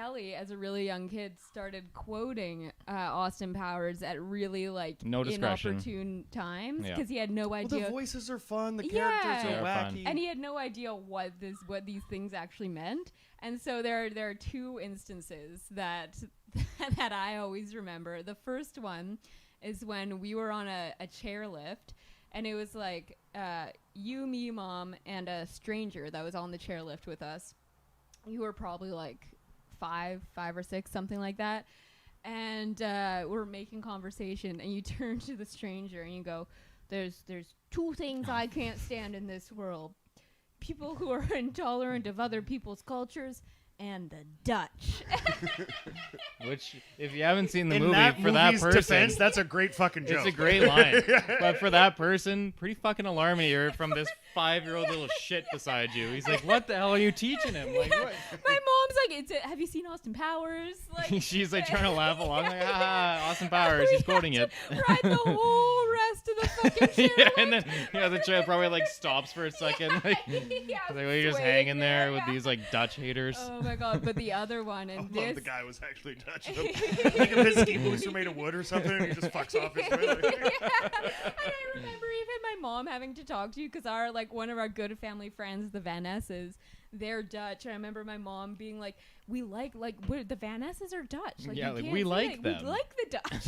Kelly, as a really young kid, started quoting Austin Powers at really inopportune times because he had no idea. Well, the voices are fun. The characters are wacky, and he had no idea what these things actually meant. And so there are two instances that that I always remember. The first one is when we were on a chairlift, and it was like you, me, Mom, and a stranger that was on the chairlift with us. You were probably like five or six, something like that. And we're making conversation, and you turn to the stranger and you go, there's two things I can't stand in this world. People who are intolerant of other people's cultures and the Dutch. Which, if you haven't seen the movie, for that person, defense, that's a great fucking joke. It's a great line. But for that person, pretty fucking alarming here from this 5-year-old little shit beside you. He's like, what the hell are you teaching him? Like, what? My mom's like, have you seen Austin Powers? Like, she's like trying to laugh along, like, Austin Powers. He's quoting it. Ride the whole rest of the fucking chair. And then the chair probably like stops for a second. Like, we're just hanging there with these like Dutch haters. Oh my god! But the other one, and I love the guy was actually Dutch. Like if his ski boots are made of wood or something, and he just fucks off his way. Like. And I remember even my mom having to talk to you because one of our good family friends, the Van Esses, they're Dutch. And I remember my mom being like, "We like the Van Esses are Dutch. Like, yeah, like we like them. We like the Dutch."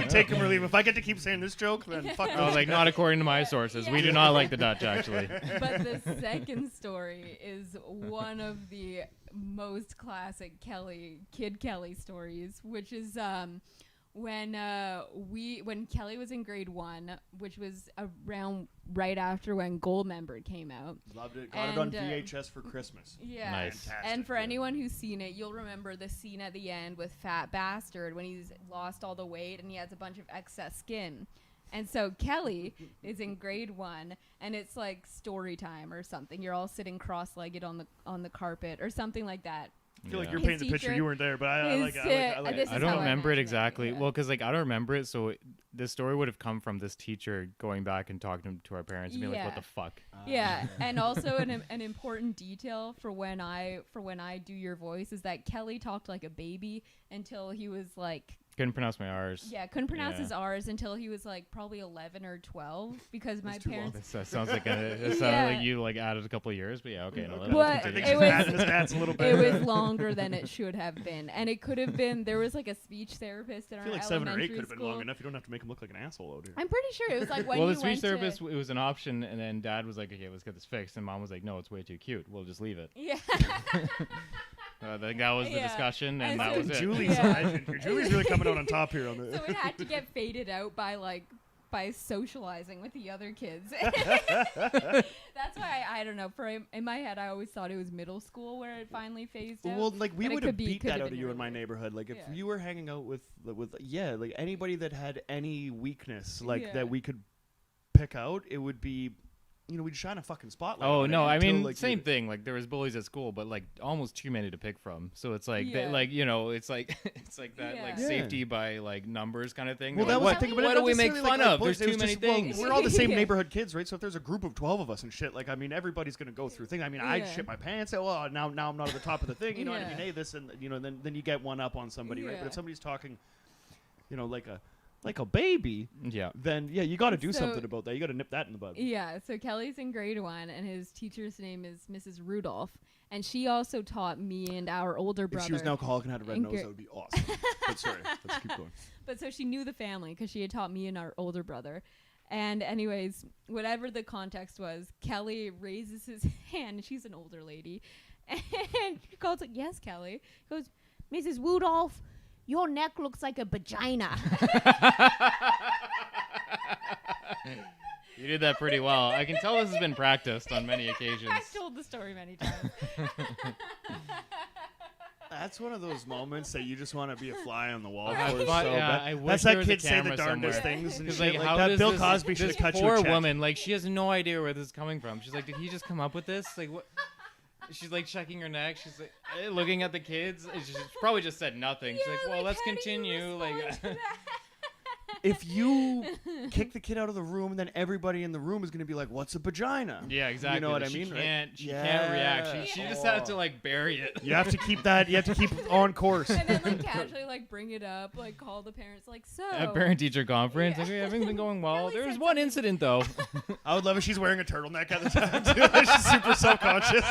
Take them or leave. If I get to keep saying this joke, then fuck. I was like, not according to my sources. We do not like the Dutch, actually. But the second story is one of the most classic Kid Kelly stories, which is when Kelly was in grade 1, which was around right after when Goldmember came out. Loved it. Got it on VHS for Christmas. Yeah. Nice. Fantastic, And for anyone who's seen it, you'll remember the scene at the end with Fat Bastard when he's lost all the weight and he has a bunch of excess skin. And so Kelly is in grade 1, and it's like story time or something. You're all sitting cross-legged on the carpet or something like that. I feel like you're painting the picture. You weren't there, but I like it. I don't remember it exactly. Well, because like I don't remember it, so this story would have come from this teacher going back and talking to our parents and being like, "What the fuck?" Yeah, and also an important detail for when I do your voice is that Kelly talked like a baby until he was like. Couldn't pronounce my R's. Yeah, couldn't pronounce his R's until he was like probably 11 or 12 because my parents. That sounds like like you like added a couple of years, but yeah, okay. No, but I think his dad's a little bit. It was longer than it should have been, and it could have been. There was like a speech therapist in our elementary school. I feel like 7 or 8 could have been long enough. You don't have to make him look like an asshole out here. I'm pretty sure it was like when the speech therapist, it was an option, and then Dad was like, "Okay, let's get this fixed," and Mom was like, "No, it's way too cute. We'll just leave it." Yeah. I think that was the discussion, and that was it. Julie's really coming out on top here on the. So it had to get faded out by socializing with the other kids. That's why I don't know. In my head, I always thought it was middle school where it finally phased out. Well, like we would have beat that out of you in my neighborhood. Like if you were hanging out with like anybody that had any weakness that we could pick out, it would be. We'd shine a fucking spotlight. Oh no, I mean same thing. Like there was bullies at school, but like almost too many to pick from. So it's like, it's like that like safety by like numbers kind of thing. Well, that was the thing. But what do we make fun of? There's too many things. We're all the same neighborhood kids, right? So if there's a group of 12 of us and shit, like I mean, everybody's gonna go through things. I mean, I shit my pants. Well, now I'm not at the top of the thing. You know, I mean, hey, this and then you get one up on somebody, right? But if somebody's talking, like a baby, then you got to do something about that. You got to nip that in the bud. Yeah, so Kelly's in grade 1, and his teacher's name is Mrs. Rudolph, and she also taught me and our older brother. If she was an alcoholic and had a red nose, that would be awesome. But sorry, let's keep going. But so she knew the family because she had taught me and our older brother. And anyways, whatever the context was, Kelly raises his hand, and she's an older lady, and she calls like, "Yes, Kelly." He goes, "Mrs. Rudolph, your neck looks like a bagina." You did that pretty well. I can tell this has been practiced on many occasions. I've told the story many times. That's one of those moments that you just want to be a fly on the wall. I wish that's there that was kid a say camera the darndest somewhere. things and like, shit how like that. does Bill this, Cosby should have cut you a poor check. woman, like she has no idea where this is coming from. She's like, did he just come up with this? Like what? She's like checking her neck. She's like looking at the kids. She probably just said nothing. She's like, well, let's continue. Like, if you kick the kid out of the room, then everybody in the room is going to be like, what's a bagina? Yeah, exactly. You know what I she mean? She can't react. She just had to like bury it. You have to keep that. You have to keep on course. And then like casually like bring it up, like call the parents, like so. At parent-teacher conference, like, everything's been going well. There was one incident though. I would love if she's wearing a turtleneck at the time too. She's super self-conscious.